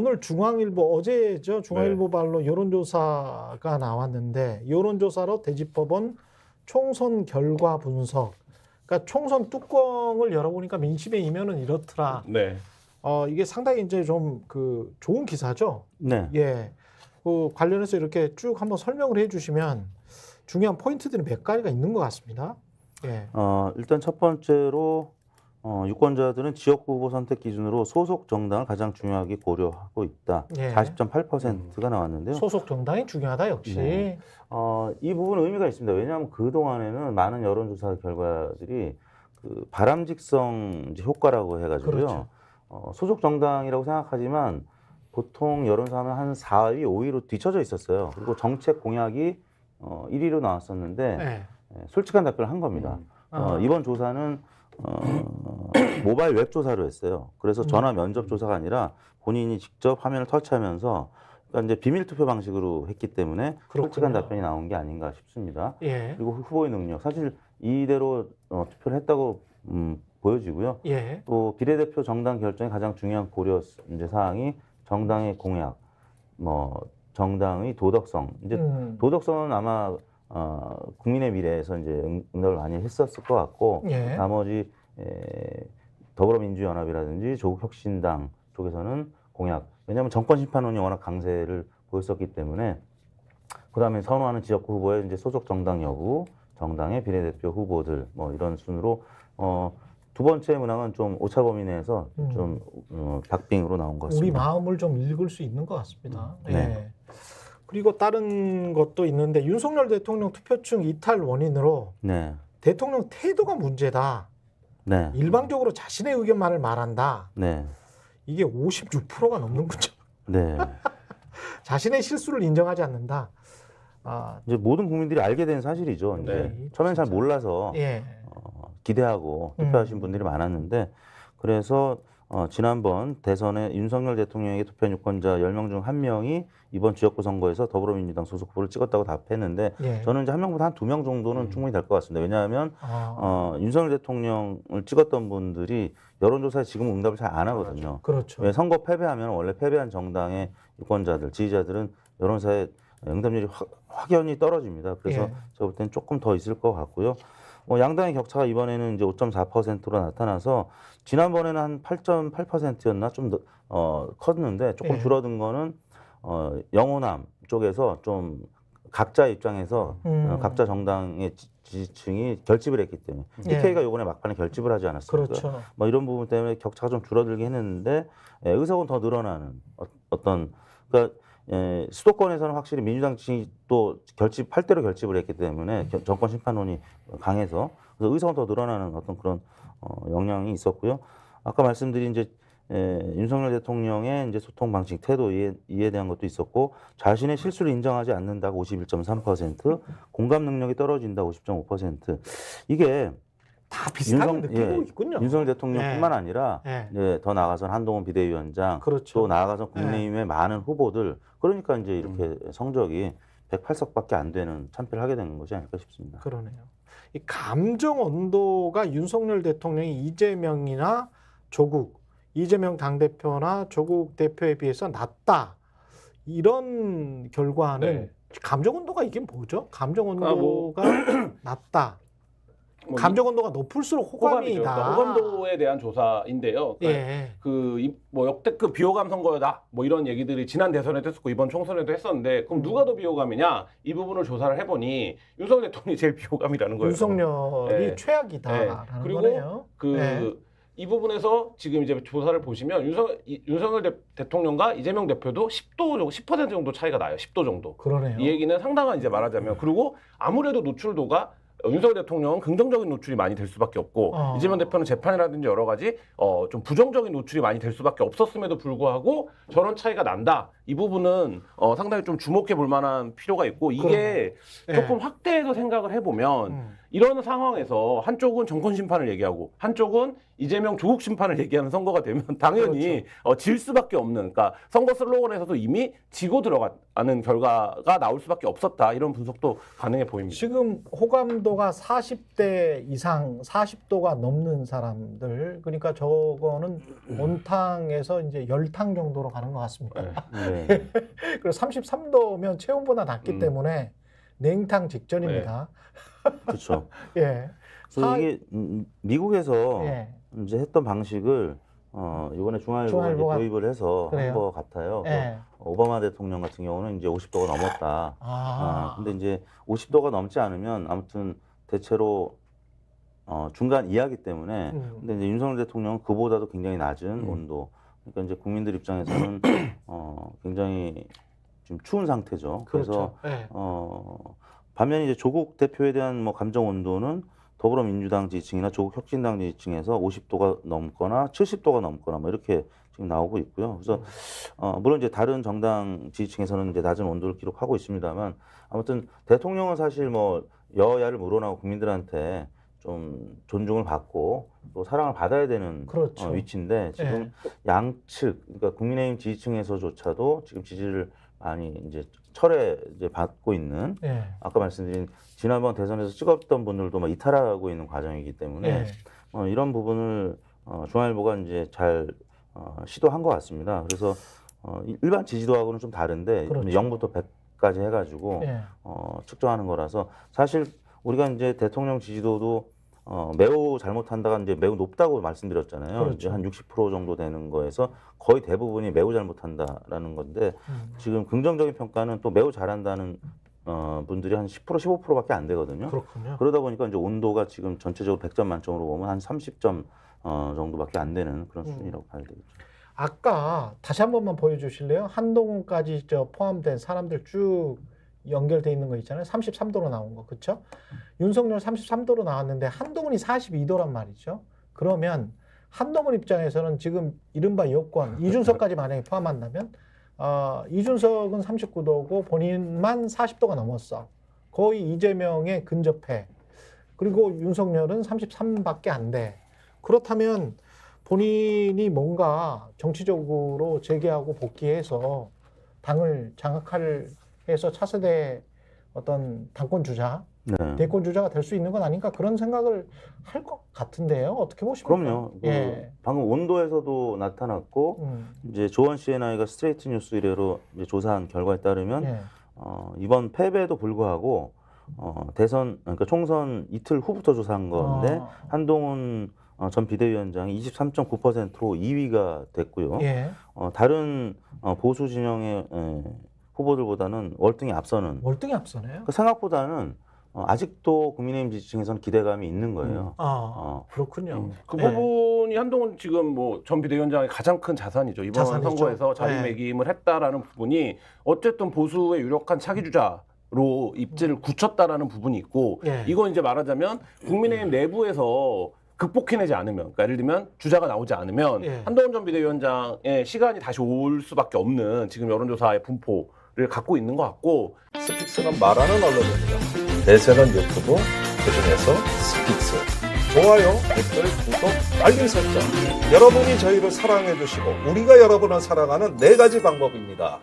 오늘 중앙일보 어제죠. 중앙일보 네. 발로 여론조사가 나왔는데 여론조사로 대집법원 총선 결과 분석. 그러니까 총선 뚜껑을 열어보니까 민심의 이면은 이렇더라. 네. 이게 상당히 이제 좀 그 좋은 기사죠. 네. 예. 그 관련해서 이렇게 쭉 한번 설명을 해주시면 중요한 포인트들이 몇 가지가 있는 것 같습니다. 예. 일단 첫 번째로 유권자들은 지역구 후보 선택 기준으로 소속 정당을 가장 중요하게 고려하고 있다. 예. 40.8%가 나왔는데요. 소속 정당이 중요하다 역시. 네. 이 부분은 의미가 있습니다. 왜냐하면 그 동안에는 많은 여론조사 결과들이 그 바람직성 이제 효과라고 해가지고요. 그렇죠. 소속 정당이라고 생각하지만 보통 여론조사는 한 4위, 5위로 뒤쳐져 있었어요. 그리고 정책 공약이 1위로 나왔었는데 네. 솔직한 답변을 한 겁니다. 이번 조사는 모바일 웹 조사로 했어요. 그래서 전화 면접 조사가 아니라 본인이 직접 화면을 터치하면서 그러니까 이제 비밀 투표 방식으로 했기 때문에 솔직한 그렇군요. 답변이 나온 게 아닌가 싶습니다. 예. 그리고 후보의 능력, 사실 이대로 투표를 했다고 보여지고요. 예. 또 비례대표 정당 결정의 가장 중요한 고려 이제 사항이 정당의 공약, 뭐 정당의 도덕성. 이제 도덕성은 아마 국민의 미래에서 이제 응답을 많이 했었을 것 같고 예. 나머지 더불어민주연합이라든지 조국혁신당 쪽에서는 공약. 왜냐하면 정권심판론이 워낙 강세를 보였었기 때문에 그다음에 선호하는 지역구 후보의 이제 소속 정당 여부, 정당의 비례대표 후보들 뭐 이런 순으로 두 번째 문항은 좀 오차 범위 내에서 좀 박빙으로 나온 것 같습니다. 우리 마음을 좀 읽을 수 있는 것 같습니다. 예. 네. 그리고 다른 것도 있는데 윤석열 대통령 투표층 이탈 원인으로 네, 대통령 태도가 문제다. 네, 일방적으로 자신의 의견만을 말한다. 네, 이게 56%가 넘는군요. 네. 자신의 실수를 인정하지 않는다. 이제 모든 국민들이 알게 된 사실이죠. 이제 네, 처음엔 잘 진짜. 몰라서 예. 기대하고 투표하신 분들이 많았는데 그래서 지난번 대선에 윤석열 대통령에게 투표한 유권자 10명 중 1명이 이번 지역구 선거에서 더불어민주당 소속 후보를 찍었다고 답했는데 예. 저는 이제 한 명보다 한 2명 정도는 충분히 될 것 같습니다. 왜냐하면 윤석열 대통령을 찍었던 분들이 여론조사에 지금 응답을 잘 안 하거든요. 그렇죠. 왜 선거 패배하면 원래 패배한 정당의 유권자들, 지지자들은 여론사에 응답률이 확연히 떨어집니다. 그래서 예. 제가 볼 때는 조금 더 있을 것 같고요. 양당의 격차가 이번에는 이제 5.4%로 나타나서 지난번에는 한 8.8%였나 좀 컸는데 조금 예. 줄어든 거는 영호남 쪽에서 좀 각자 입장에서 각자 정당의 지지층이 결집을 했기 때문에 예. TK가 이번에 막판에 결집을 하지 않았습니까? 그렇죠. 뭐 이런 부분 때문에 격차가 좀 줄어들긴 했는데 의석은 더 늘어나는 어떤 그러니까 수도권에서는 확실히 민주당 지지층이 또 결집할 대로 결집을 했기 때문에 정권 심판론이 강해서 그래서 의석은 더 늘어나는 어떤 그런 영향이 있었고요. 아까 말씀드린 이제 윤석열 대통령의 이제 소통 방식, 태도 이에 대한 것도 있었고 자신의 실수를 인정하지 않는다고 51.3%, 공감 능력이 떨어진다 50.5%. 이게 다 비슷하게 느끼고 있군요. 윤석열 대통령뿐만 예. 아니라 예. 이제 더 나아가서는 한동훈 비대위원장, 그렇죠. 또 나아가서 국민의힘의 많은 후보들, 그러니까 이제 이렇게 성적이 108석밖에 안 되는 참패를 하게 되는 것이 아닐까 싶습니다. 그러네요. 이 감정 온도가 윤석열 대통령이 이재명이나 조국, 이재명 당대표나 조국 대표에 비해서 낮다. 이런 결과는 네. 감정 온도가 이게 뭐죠? 감정 온도가 낮다. 뭐 감정 온도가 높을수록 호감이죠. 호감이다. 그러니까 호감도에 대한 조사인데요. 그러니까 예. 뭐 역대급 비호감 선거다. 뭐 이런 얘기들이 지난 대선에도 했었고 이번 총선에도 했었는데 그럼 누가 더 비호감이냐? 이 부분을 조사를 해보니 윤석열 대통령이 제일 비호감이라는 거예요. 윤석열이 네. 최악이다라는 그리고 거네요. 네. 이 부분에서 지금 이제 조사를 보시면 윤석열 대통령과 이재명 대표도 10도 정도, 10% 정도 차이가 나요. 10도 정도. 그러네요. 이 얘기는 상당한 이제 말하자면 그리고 아무래도 노출도가 윤석열 대통령은 긍정적인 노출이 많이 될 수밖에 없고 이재명 대표는 재판이라든지 여러 가지 좀 부정적인 노출이 많이 될 수밖에 없었음에도 불구하고 저런 차이가 난다. 이 부분은 상당히 좀 주목해 볼 만한 필요가 있고 이게 그러네. 조금 확대해서 생각을 해보면 이런 상황에서 한쪽은 정권 심판을 얘기하고 한쪽은 이재명 조국 심판을 얘기하는 선거가 되면 당연히 질 수밖에 없는, 그러니까 선거 슬로건에서도 이미 지고 들어가는 결과가 나올 수밖에 없었다, 이런 분석도 가능해 보입니다. 지금 호감도가 40대 이상, 40도가 넘는 사람들, 그러니까 저거는 온탕에서 이제 열탕 정도로 가는 것 같습니다. 네. 네. 그리고 33도면 체온보다 낮기 때문에 냉탕 직전입니다. 그렇죠. 예. 그래서 이게 미국에서 예. 이제 했던 방식을 이번에 중앙일보가 이제 도입을 해서 그래요? 한 것 같아요. 예. 오바마 대통령 같은 경우는 이제 50도가 넘었다. 근데 이제 50도가 넘지 않으면 아무튼 대체로 중간 이하기 때문에 근데 이제 윤석열 대통령은 그보다도 굉장히 낮은 온도. 그러니까 이제 국민들 입장에서는 굉장히 좀 추운 상태죠. 그래서 그렇죠. 예. 반면에 이제 조국 대표에 대한 뭐 감정 온도는 더불어민주당 지지층이나 조국 혁신당 지지층에서 50도가 넘거나 70도가 넘거나 뭐 이렇게 지금 나오고 있고요. 그래서 물론 이제 다른 정당 지지층에서는 이제 낮은 온도를 기록하고 있습니다만 아무튼 대통령은 사실 뭐 여야를 물어나고 국민들한테 좀 존중을 받고 또 사랑을 받아야 되는 그렇죠. 위치인데 지금 양측, 그러니까 국민의힘 지지층에서조차도 지금 지지를 많이 이제 철회 이제 받고 있는, 예. 아까 말씀드린 지난번 대선에서 찍었던 분들도 막 이탈하고 있는 과정이기 때문에 예. 이런 부분을 중앙일보가 이제 잘 시도한 것 같습니다. 그래서 일반 지지도하고는 좀 다른데 그렇죠. 0부터 100까지 해가지고 예. 측정하는 거라서 사실 우리가 이제 대통령 지지도도 매우 잘못한다가 이제 매우 높다고 말씀드렸잖아요. 그렇죠. 이제 한 60% 정도 되는 거에서 거의 대부분이 매우 잘못한다라는 건데 지금 긍정적인 평가는 또 매우 잘한다는 분들이 한 10% 15%밖에 안 되거든요. 그렇군요. 그러다 보니까 이제 온도가 지금 전체적으로 100점 만점으로 보면 한 30점 정도밖에 안 되는 그런 수준이라고 봐야 되겠죠. 아까 다시 한 번만 보여주실래요? 한동훈까지 포함된 사람들 쭉 연결돼 있는 거 있잖아요. 33도로 나온 거, 그렇죠? 윤석열 33도로 나왔는데 한동훈이 42도란 말이죠. 그러면 한동훈 입장에서는 지금 이른바 여권 이준석까지 만약에 포함한다면 이준석은 39도고 본인만 40도가 넘었어. 거의 이재명에 근접해. 그리고 윤석열은 33밖에 안 돼. 그렇다면 본인이 뭔가 정치적으로 재개하고 복귀해서 당을 장악할 해서 차세대 어떤 당권 주자, 네. 대권 주자가 될 수 있는 건 아닌가, 그런 생각을 할 것 같은데요. 어떻게 보십니까? 그럼요. 예. 방금 온도에서도 나타났고 이제 조원 CNI가 스트레이트 뉴스 의뢰로 이제 조사한 결과에 따르면 예. 이번 패배에도 불구하고 대선, 그러니까 총선 이틀 후부터 조사한 건데 한동훈 전 비대위원장이 23.9%로 2위가 됐고요. 예. 다른 보수 진영의 후보들보다는 월등히 앞서는. 월등히 앞서네요. 그 생각보다는 아직도 국민의힘 지지층에서는 기대감이 있는 거예요. 그렇군요. 그 예. 부분이 한동훈 지금 뭐 전 비대위원장의 가장 큰 자산이죠. 이번 자산이죠. 선거에서 네. 자리매김을 했다라는 부분이 어쨌든 보수의 유력한 차기 주자로 입지를 굳혔다라는 부분이 있고, 예. 이건 이제 말하자면 국민의힘 내부에서 극복해내지 않으면, 그러니까 예를 들면 주자가 나오지 않으면 예. 한동훈 전 비대위원장의 시간이 다시 올 수밖에 없는 지금 여론조사의 분포를 갖고 있는 것 같고, 스픽스는 말하는 언론입니다. 대세는 유튜브, 그중에서 스픽스. 좋아요, 댓글, 구독, 알림 설정. 여러분이 저희를 사랑해 주시고 우리가 여러분을 사랑하는 4가지 방법입니다.